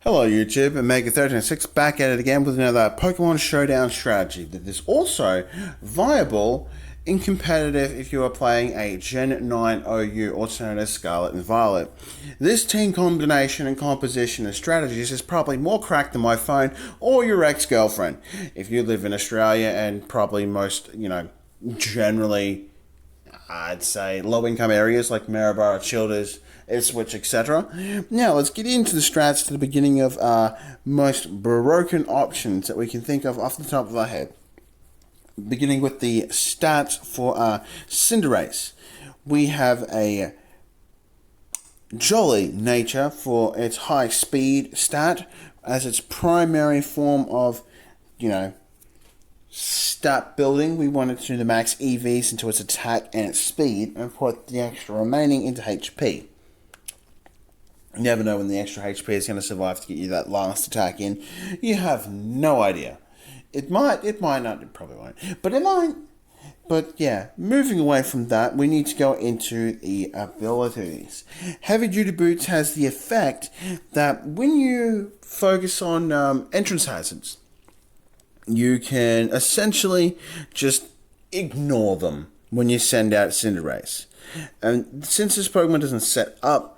Hello YouTube, Omega1306 back at it again with another Pokemon Showdown strategy that is also viable in competitive if you are playing a Gen 9 OU alternative Scarlet and Violet. This team combination and composition and strategies is probably more cracked than my phone or your ex-girlfriend. If you live in Australia and probably most, generally I'd say low-income areas like Maryborough, Childers, Ipswich, etc. Now, let's get into the strats to the beginning of our most broken options that we can think of off the top of our head. Beginning with the stats for Cinderace. We have a Jolly Nature for its high speed stat as its primary form of, stat building. We wanted to do the max EVs into its attack and its speed and put the extra remaining into HP. You never know when the extra HP is going to survive to get you that last attack in. You have no idea. It might not, it probably won't, but it might. But yeah, moving away from that, we need to go into the abilities. Heavy Duty Boots has the effect that when you focus on entrance hazards, you can essentially just ignore them when you send out Cinderace. And since this Pokemon doesn't set up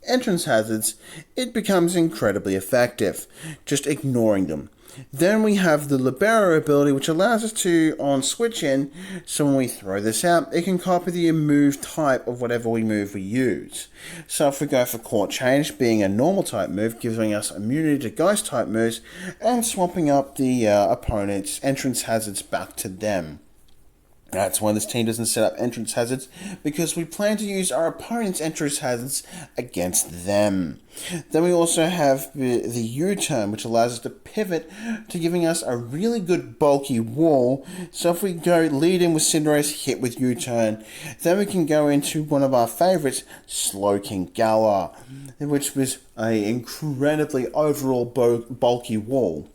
entrance hazards, it becomes incredibly effective, just ignoring them. Then we have the Libero ability, which allows us to, on switch in, so when we throw this out, it can copy the move type of whatever move we use. So if we go for Court Change, being a normal type move, giving us immunity to ghost type moves, and swapping up the opponent's entrance hazards back to them. That's why this team doesn't set up entrance hazards, because we plan to use our opponent's entrance hazards against them. Then we also have the U-turn, which allows us to pivot to giving us a really good bulky wall. So if we go lead in with Cinderace, hit with U-turn, then we can go into one of our favorites, Slowking Gala, which was an incredibly overall bulky wall.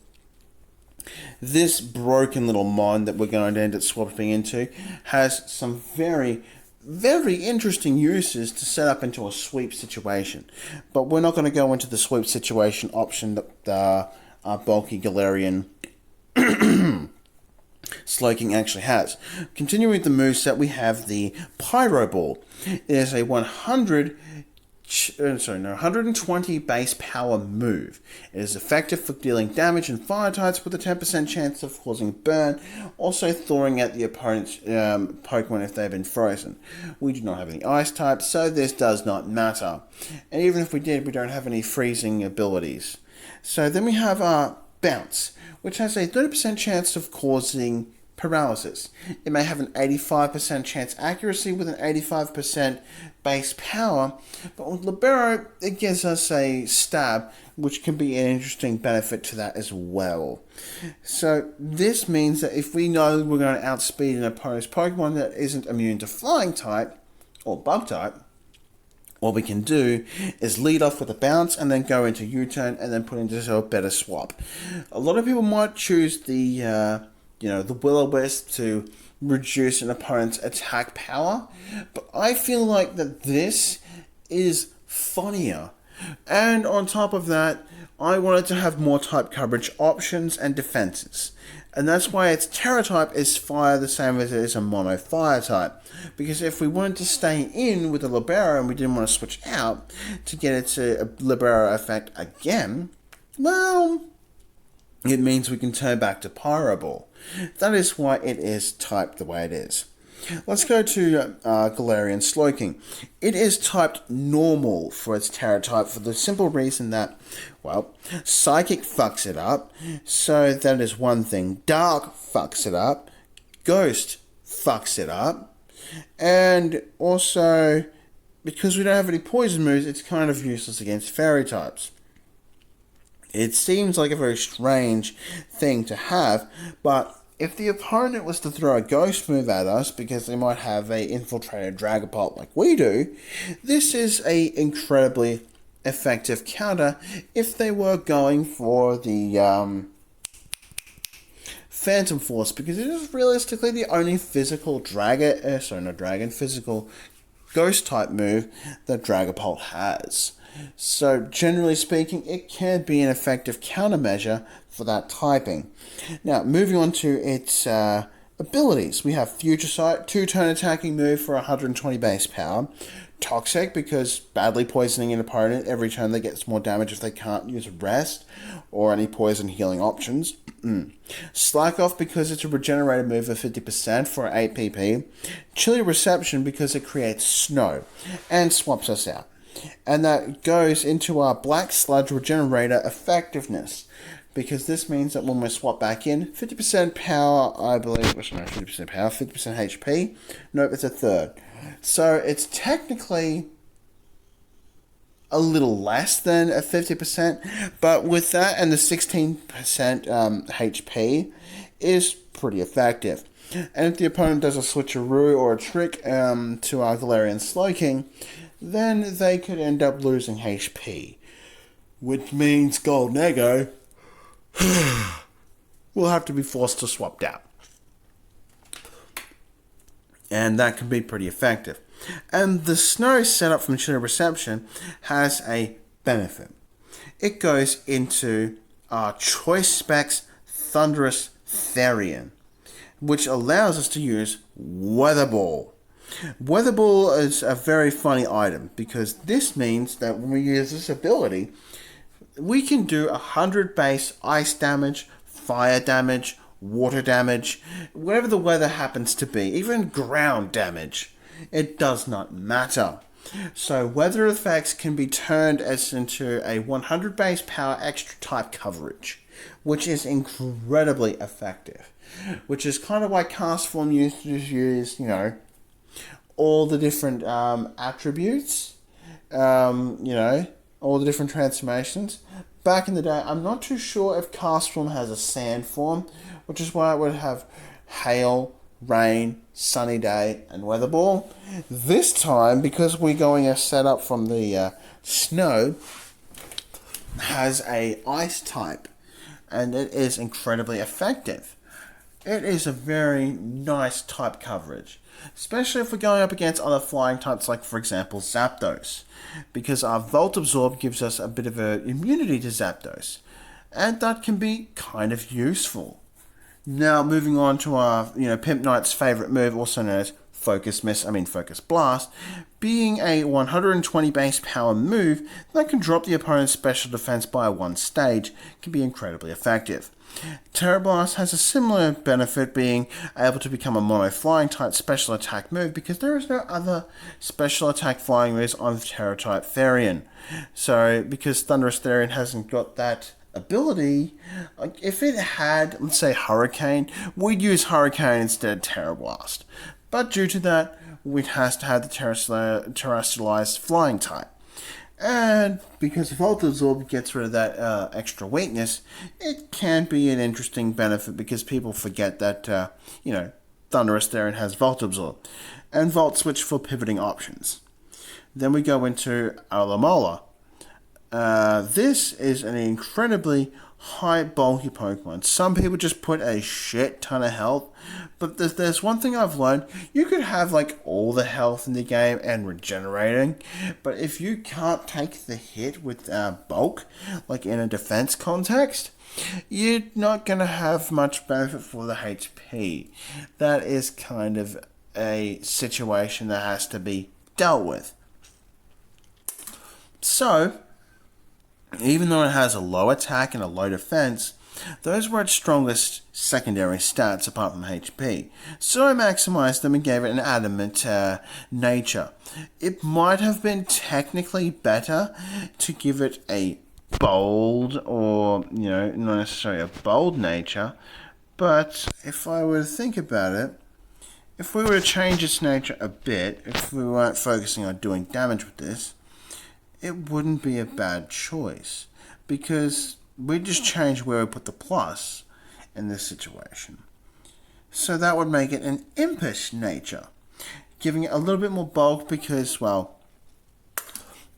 This broken little mod that we're going to end up swapping into has some very, very interesting uses to set up into a sweep situation. But we're not going to go into the sweep situation option that our bulky Galarian Slowking actually has. Continuing with the moveset, we have the Pyro Ball. It is a 120 base power move. It is effective for dealing damage and fire types with a 10% chance of causing burn, also thawing out the opponent's Pokemon if they've been frozen. We do not have any ice types, so this does not matter. And even if we did, we don't have any freezing abilities. So then we have our Bounce, which has a 30% chance of causing paralysis. It may have an 85% chance accuracy with an 85% base power, but with Libero, it gives us a stab, which can be an interesting benefit to that as well. So this means that if we know we're going to outspeed an opponent's Pokemon that isn't immune to Flying type or Bug type, what we can do is lead off with a Bounce and then go into U-turn and then put into a better swap. A lot of people might choose the Will-O-Wisp to reduce an opponent's attack power, but I feel like that this is funnier. And on top of that, I wanted to have more type coverage options and defenses. And that's why its Terra type is fire, the same as it is a mono fire type. Because if we wanted to stay in with the Libero and we didn't want to switch out to get its Libero effect again, well, it means we can turn back to Pyro Ball. That is why it is typed the way it is. Let's go to Galarian Slowking. It is typed normal for its Terra type for the simple reason that, well, Psychic fucks it up, so that is one thing. Dark fucks it up. Ghost fucks it up. And also, because we don't have any poison moves, it's kind of useless against fairy types. It seems like a very strange thing to have, but if the opponent was to throw a ghost move at us because they might have a infiltrated Dragapult like we do, this is a incredibly effective counter if they were going for the Phantom Force, because it is realistically the only physical physical ghost type move that Dragapult has. So generally speaking, it can be an effective countermeasure for that typing. Now, moving on to its abilities. We have Future Sight, 2-turn attacking move for 120 base power. Toxic, because badly poisoning an opponent every turn they get more damage if they can't use rest or any poison healing options. Slack Off, because it's a regenerated move of 50% for 8 PP. Chilly Reception, because it creates snow and swaps us out. And that goes into our Black Sludge Regenerator effectiveness, because this means that when we swap back in, 50% power, I believe, 50% power, 50% HP. Nope, it's a third. So it's technically a little less than a 50%, but with that and the 16% HP is pretty effective. And if the opponent does a switcheroo or a trick to our Galarian Slowking, then they could end up losing HP, which means Golden Eggo will have to be forced to swap out. And that can be pretty effective. And the snow setup from Chilly Reception has a benefit. It goes into our Choice Specs Thunderous Therian, which allows us to use Weather Ball. Weather Ball is a very funny item, because this means that when we use this ability, we can do 100 base ice damage, fire damage, water damage, whatever the weather happens to be, even ground damage. It does not matter. So weather effects can be turned as into a 100 base power extra type coverage, which is incredibly effective. Which is kind of why Cast Form used to use, all the different attributes, all the different transformations. Back in the day, I'm not too sure if Cast Form has a sand form, which is why it would have hail, rain, sunny day, and weather ball. This time, because we're going a setup from the snow, has a ice type, and it is incredibly effective. It is a very nice type coverage, especially if we're going up against other flying types, like, for example, Zapdos, because our Volt Absorb gives us a bit of an immunity to Zapdos, and that can be kind of useful. Now, moving on to our, Pimp Knight's favorite move, also known as Focus Blast, being a 120 base power move that can drop the opponent's special defense by 1 stage, can be incredibly effective. Terra Blast has a similar benefit, being able to become a mono flying type special attack move, because there is no other special attack flying moves on Terra type Therian. So, because Thunderous Therian hasn't got that ability, if it had, let's say, Hurricane, we'd use Hurricane instead of Terra Blast. But due to that, we'd have to have the terrestrialized flying type. And because Volt Absorb gets rid of that extra weakness, it can be an interesting benefit, because people forget that, Thunderous Therian has Volt Absorb. And Volt Switch for pivoting options. Then we go into Alomola. This is an incredibly high bulky Pokemon. Some people just put a shit ton of health, but there's one thing I've learned: you could have all the health in the game and regenerating, but if you can't take the hit with bulk, like in a defense context, you're not going to have much benefit for the HP. That is kind of a situation that has to be dealt with. So, even though it has a low attack and a low defense, those were its strongest secondary stats apart from HP. So I maximized them and gave it an adamant nature. It might have been technically better to give it a bold, or, not necessarily a bold nature, but if I were to think about it, if we were to change its nature a bit, if we weren't focusing on doing damage with this, it wouldn't be a bad choice, because we just change where we put the plus in this situation. So that would make it an impish nature, giving it a little bit more bulk, because,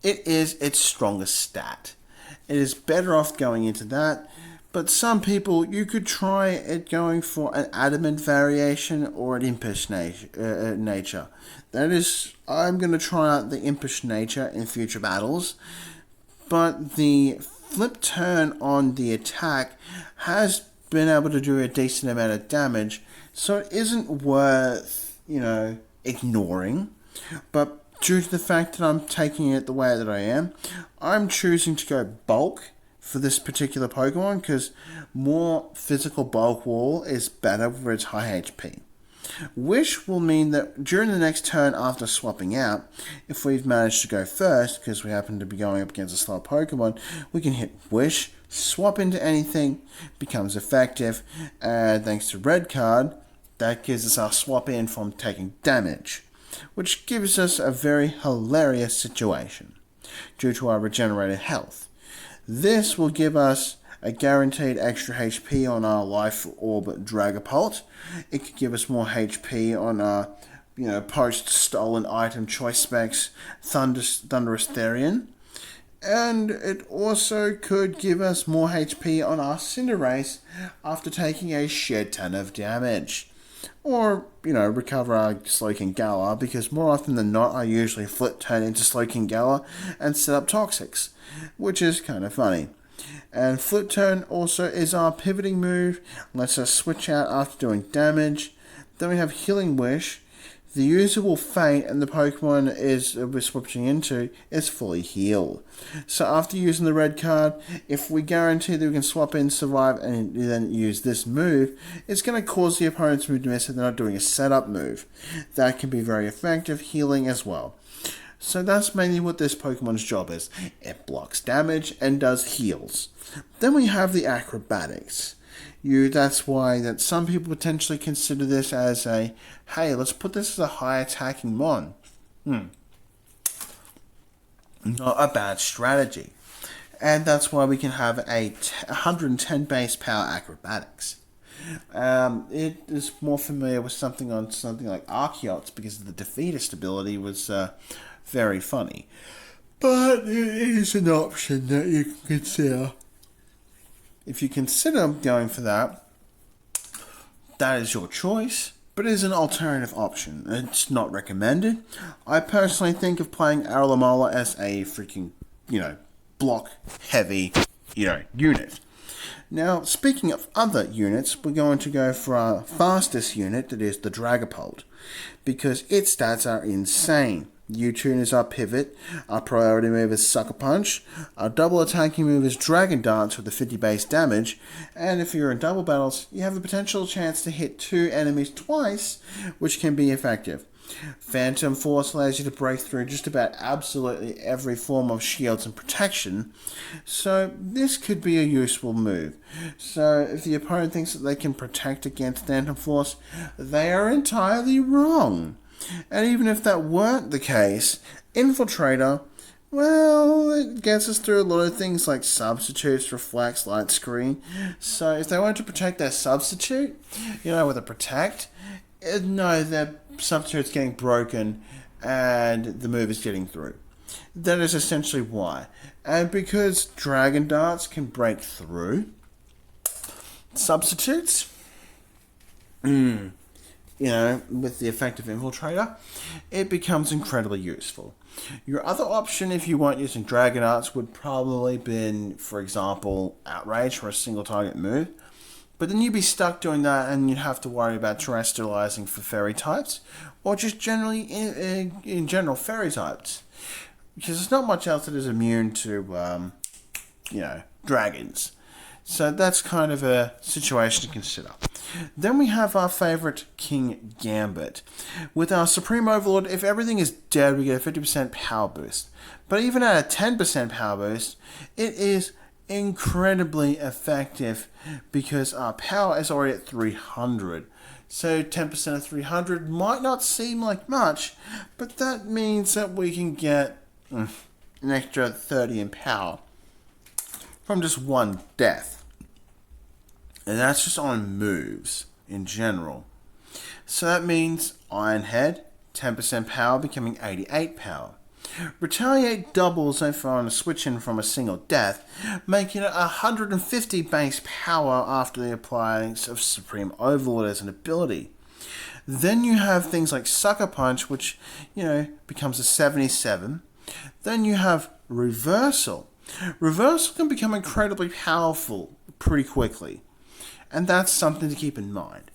it is its strongest stat. It is better off going into that, but some people, you could try it going for an adamant variation or an impish nature. That is, I'm going to try out the impish nature in future battles, but the flip turn on the attack has been able to do a decent amount of damage, so it isn't worth, ignoring. But due to the fact that I'm taking it the way that I am, I'm choosing to go bulk for this particular Pokemon because more physical bulk wall is better for its high HP. Wish will mean that during the next turn after swapping out, if we've managed to go first, because we happen to be going up against a slow Pokemon, we can hit Wish, swap into anything, becomes effective, and thanks to Red Card, that gives us our swap in from taking damage, which gives us a very hilarious situation due to our regenerated health. This will give us a guaranteed extra HP on our Life Orb Dragapult. It could give us more HP on our, post-stolen item choice specs Thunderous Therian. And it also could give us more HP on our Cinderace after taking a shed ton of damage. Or, recover our Slowking Gala, because more often than not I usually flip turn into Slowking Gala and set up Toxics, which is kind of funny. And Flip Turn also is our pivoting move, lets us switch out after doing damage. Then we have Healing Wish. The user will faint and the Pokemon we're switching into is fully healed. So after using the red card, if we guarantee that we can swap in, survive, and then use this move, it's going to cause the opponent's move to miss if they're not doing a setup move. That can be very effective, healing as well. So that's mainly what this Pokemon's job is. It blocks damage and does heals. Then we have the acrobatics. That's why that some people potentially consider this as a, hey, let's put this as a high attacking mon. Not a bad strategy. And that's why we can have a 110 base power acrobatics. It is more familiar with something like Archeops because the defeatist ability was very funny. But it is an option that you can consider. If you consider going for that, that is your choice, but it is an alternative option. It's not recommended. I personally think of playing Aralamola as a freaking, block heavy, unit. Now, speaking of other units, we're going to go for our fastest unit, that is the Dragapult, because its stats are insane. U-turn is our pivot, our priority move is Sucker Punch, our double attacking move is Dragon Dance with the 50 base damage, and if you're in double battles, you have a potential chance to hit 2 enemies twice, which can be effective. Phantom Force allows you to break through just about absolutely every form of shields and protection, so this could be a useful move. So if the opponent thinks that they can protect against Phantom Force, they are entirely wrong. And even if that weren't the case, Infiltrator, well, it gets us through a lot of things like substitutes, reflects, light screen. So if they want to protect their substitute, with a protect, no, their substitute's getting broken and the move is getting through. That is essentially why. And because Dragon Darts can break through substitutes, with the effective Infiltrator, it becomes incredibly useful. Your other option, if you weren't using Dragon Arts, would probably been, for example, Outrage for a single target move. But then you'd be stuck doing that and you'd have to worry about terrestrializing for fairy types, or just generally, in general, fairy types. Because there's not much else that is immune to, dragons. So that's kind of a situation to consider. Then we have our favourite King Gambit. With our Supreme Overlord, if everything is dead, we get a 50% power boost. But even at a 10% power boost, it is incredibly effective because our power is already at 300. So 10% of 300 might not seem like much, but that means that we can get an extra 30 in power from just one death. And that's just on moves in general. So that means Iron Head, 10% power becoming 88 power. Retaliate doubles if on a switch in from a single death, making it 150 base power after the appliance of Supreme Overlord as an ability. Then you have things like Sucker Punch, which, becomes a 77. Then you have Reversal, Reversal can become incredibly powerful pretty quickly, and that's something to keep in mind,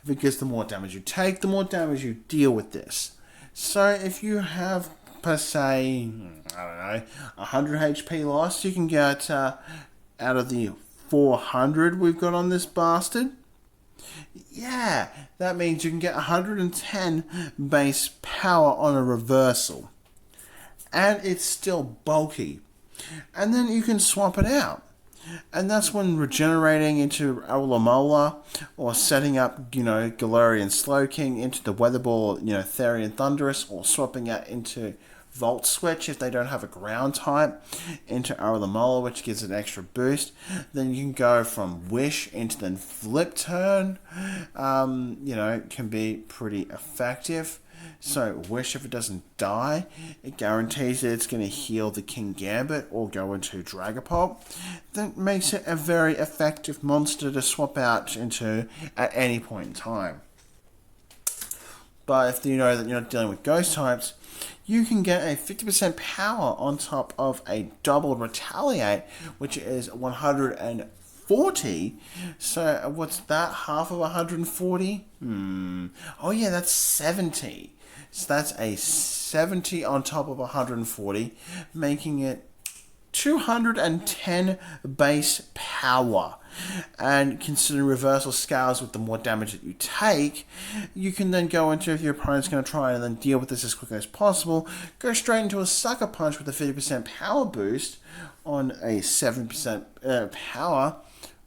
because the more damage you take, the more damage you deal with this. So if you have, per se, I don't know, 100 HP loss, you can get out of the 400 we've got on this bastard. Yeah, that means you can get 110 base power on a reversal. And it's still bulky. And then you can swap it out. And that's when regenerating into Aulamola, or setting up, Galarian Slowking into the Weather Ball, Therian Thunderous, or swapping out into Volt Switch if they don't have a ground type into Aulamola, which gives it an extra boost. Then you can go from Wish into then Flip Turn, can be pretty effective. So Wish, if it doesn't die, it guarantees that it's going to heal the King Gambit or go into Dragapult. That makes it a very effective monster to swap out into at any point in time. But if you know that you're not dealing with ghost types, you can get a 50% power on top of a double retaliate, which is 140. So what's that? Half of 140? Oh yeah, that's 70. So that's a 70 on top of 140, making it 210 base power. And considering reversal scales with the more damage that you take, you can then go into, if your opponent's going to try and then deal with this as quickly as possible, go straight into a Sucker Punch with a 50% power boost on a 7% power.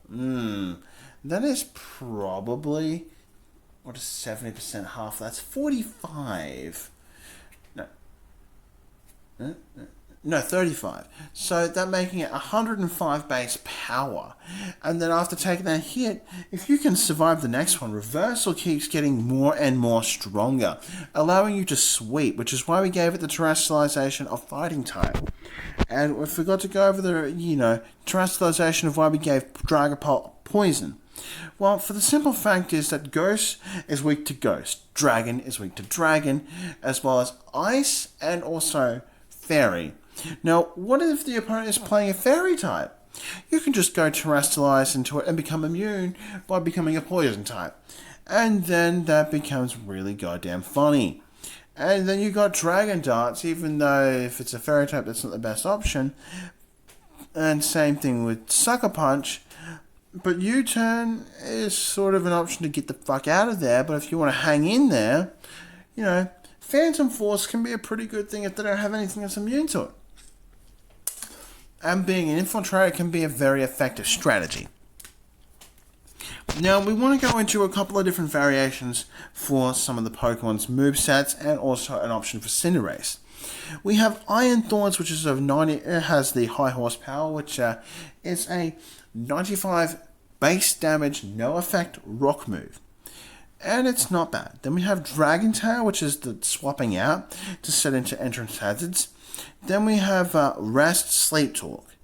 That is probably, what is 70% half? That's 45. No, 35. So that making it 105 base power. And then after taking that hit, if you can survive the next one, Reversal keeps getting more and more stronger, allowing you to sweep, which is why we gave it the terrestrialization of Fighting type. And we forgot to go over the, terrestrialization of why we gave Dragapult Poison. Well, for the simple fact is that Ghost is weak to Ghost, Dragon is weak to Dragon, as well as Ice and also Fairy. Now, what if the opponent is playing a Fairy type? You can just go Terrestrialize into it and become immune by becoming a Poison type. And then that becomes really goddamn funny. And then you got Dragon Darts, even though if it's a Fairy type, that's not the best option. And same thing with Sucker Punch. But U-Turn is sort of an option to get the fuck out of there. But if you want to hang in there, Phantom Force can be a pretty good thing if they don't have anything that's immune to it. And being an Infiltrator can be a very effective strategy. Now, we want to go into a couple of different variations for some of the Pokemon's movesets and also an option for Cinderace. We have Iron Thorns, which is of 90. It has the high horsepower, which is a 95 base damage, no effect rock move. And it's not bad. Then we have Dragon Tail, which is the swapping out to set into entrance hazards. Then we have Rest Sleep Talk.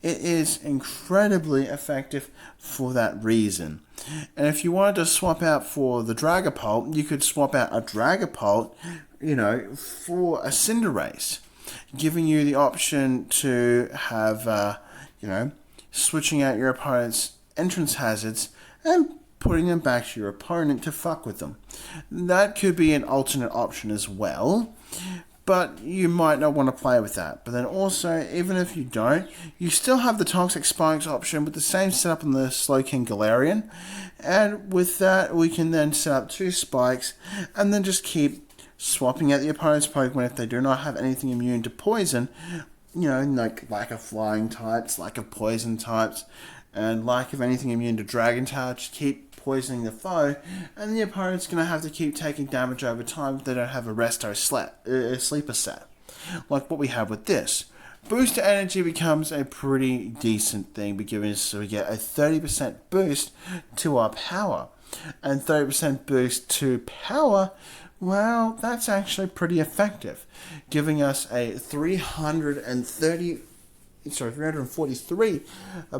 It is incredibly effective for that reason. And if you wanted to swap out for the Dragapult, you could swap out a Dragapult, for a Cinderace, giving you the option to have, switching out your opponent's entrance hazards and putting them back to your opponent to fuck with them. That could be an alternate option as well, but you might not want to play with that. But then also, even if you don't, you still have the Toxic Spikes option with the same setup on the Slowking Galarian, and with that we can then set up 2 spikes and then just keep swapping out the opponent's Pokemon if they do not have anything immune to poison, like lack of flying types, lack of poison types, and lack of anything immune to Dragon Tail. Just keep poisoning the foe, and the opponent's going to have to keep taking damage over time if they don't have a Resto Sleeper set, like what we have with this. Booster energy becomes a pretty decent thing, because we get a 30% boost to our power, and 30% boost to power. Well, that's actually pretty effective, giving us a 343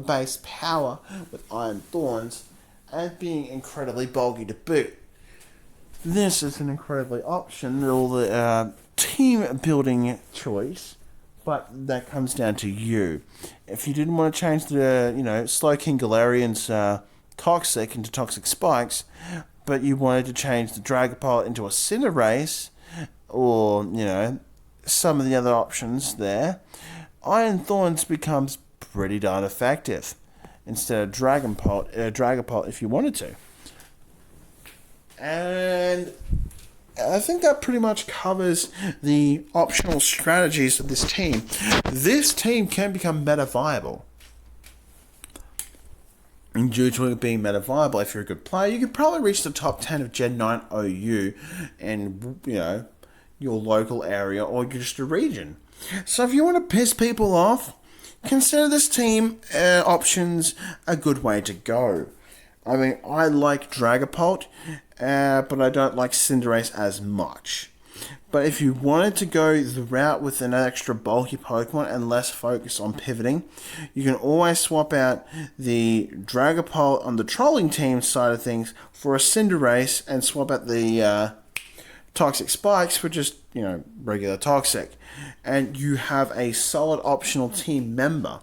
base power with Iron Thorns, and being incredibly bulky to boot. This is an incredibly option, or the team building choice but that comes down to you. If you didn't want to change the, Slowking Galarian's Toxic into Toxic Spikes, but you wanted to change the Dragapult into a Cinderace, or, some of the other options there, Iron Thorns becomes pretty darn effective instead of Dragapult if you wanted to. And I think that pretty much covers the optional strategies of this team. This team can become meta viable. And due to it being meta viable, if you're a good player, you could probably reach the top 10 of Gen 9 OU in, your local area or just a region. So if you want to piss people off, consider this team options a good way to go. I mean, I like Dragapult, but I don't like Cinderace as much. But if you wanted to go the route with an extra bulky Pokemon and less focus on pivoting, you can always swap out the Dragapult on the trolling team side of things for a Cinderace and swap out the Toxic Spikes for just, regular Toxic. And you have a solid optional team member.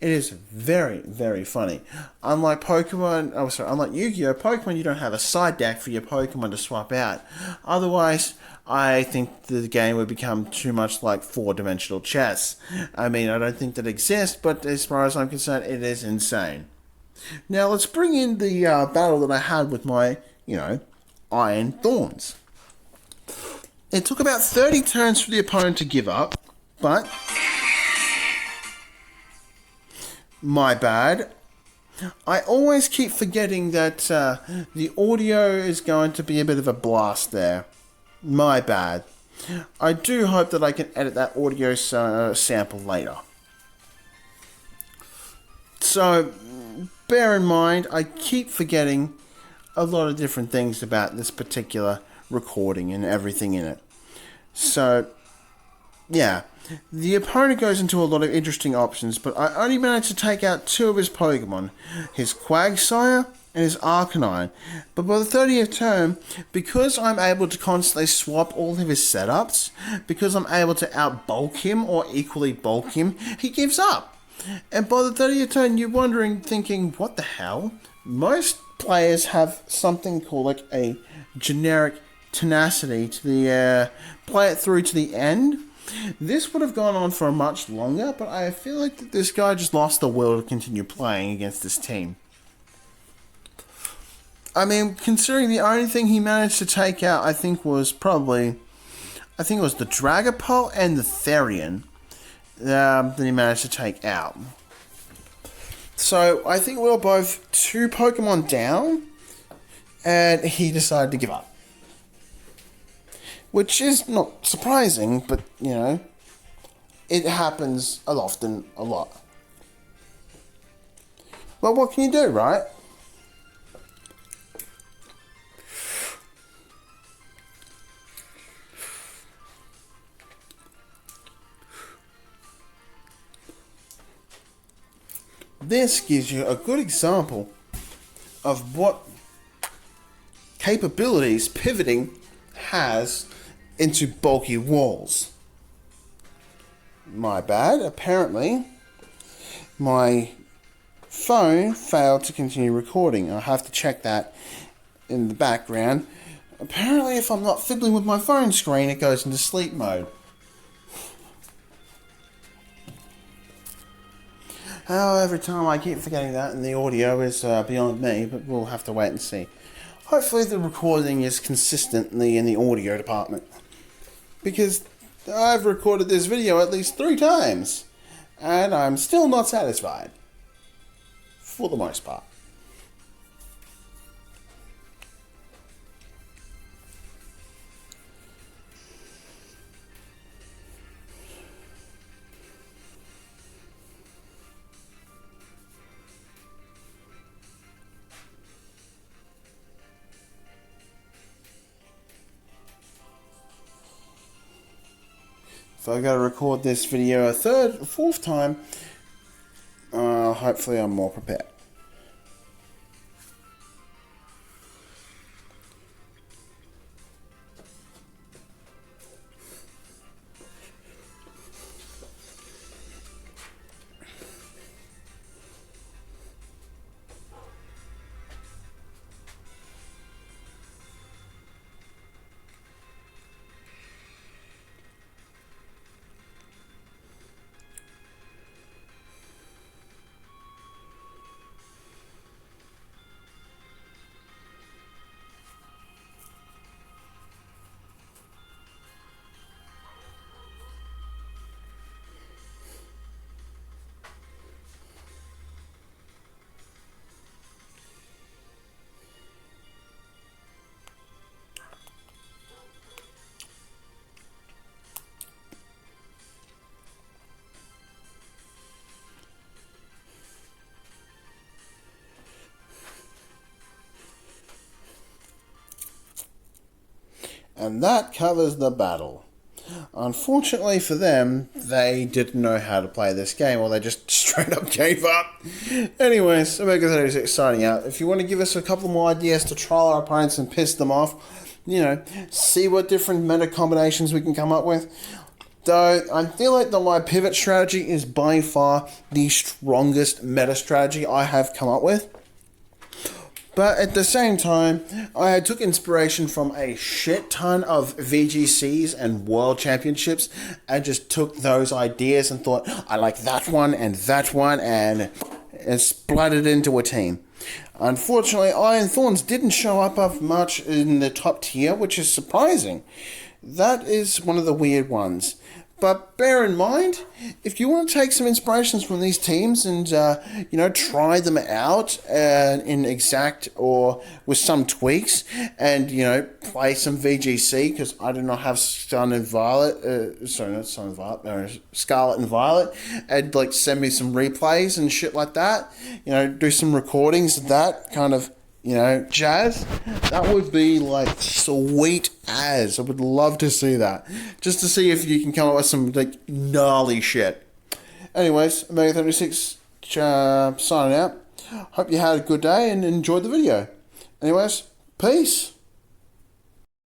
It is very, very funny. Unlike Yu-Gi-Oh! Pokemon, you don't have a side deck for your Pokemon to swap out. Otherwise, I think the game would become too much like four-dimensional chess. I mean, I don't think that exists, but as far as I'm concerned, it is insane. Now, let's bring in the battle that I had with my, Iron Thorns. It took about 30 turns for the opponent to give up, but my bad. I always keep forgetting that the audio is going to be a bit of a blast there. My bad. I do hope that I can edit that audio sample later. So, bear in mind, I keep forgetting a lot of different things about this particular recording and everything in it. So, yeah. The opponent goes into a lot of interesting options, but I only managed to take out two of his Pokemon, his Quagsire and his Arcanine. But by the 30th turn, because I'm able to constantly swap all of his setups, because I'm able to outbulk him or equally bulk him, he gives up. And by the 30th turn, you're wondering, thinking, what the hell? Most players have something called like a generic tenacity to the play it through to the end. This would have gone on for much longer, but I feel like that this guy just lost the will to continue playing against this team. I mean, considering the only thing he managed to take out, I think it was the Dragapult and the Therian that he managed to take out. So, I think we were both 2 Pokemon down, and he decided to give up. Which is not surprising, but, it happens a lot. But what can you do, right? This gives you a good example of what capabilities pivoting has into bulky walls. My bad. Apparently, my phone failed to continue recording. I'll have to check that in the background. Apparently, if I'm not fiddling with my phone screen, it goes into sleep mode. Every time I keep forgetting that, and the audio is beyond me, but we'll have to wait and see. Hopefully the recording is consistently in the audio department. Because I've recorded this video at least 3 times, and I'm still not satisfied. For the most part. If I gotta record this video a 4th time, hopefully I'm more prepared. And that covers the battle. Unfortunately for them, they didn't know how to play this game, or they just straight up gave up. Anyways, Omega36 signing out. If you want to give us a couple more ideas to trial our opponents and piss them off, see what different meta combinations we can come up with. Though, I feel like the live pivot strategy is by far the strongest meta strategy I have come up with. But at the same time, I took inspiration from a shit ton of VGCs and World Championships and just took those ideas and thought, I like that one and splattered into a team. Unfortunately, Iron Thorns didn't show up much in the top tier, which is surprising. That is one of the weird ones. But bear in mind, if you want to take some inspirations from these teams and, try them out in exact or with some tweaks and, play some VGC, because I do not have Scarlet and Violet, and, send me some replays and shit like that, do some recordings of that kind of, jazz, that would be, sweet as. I would love to see that. Just to see if you can come up with some, gnarly shit. Anyways, Omega36 signing out. Hope you had a good day and enjoyed the video. Anyways, peace.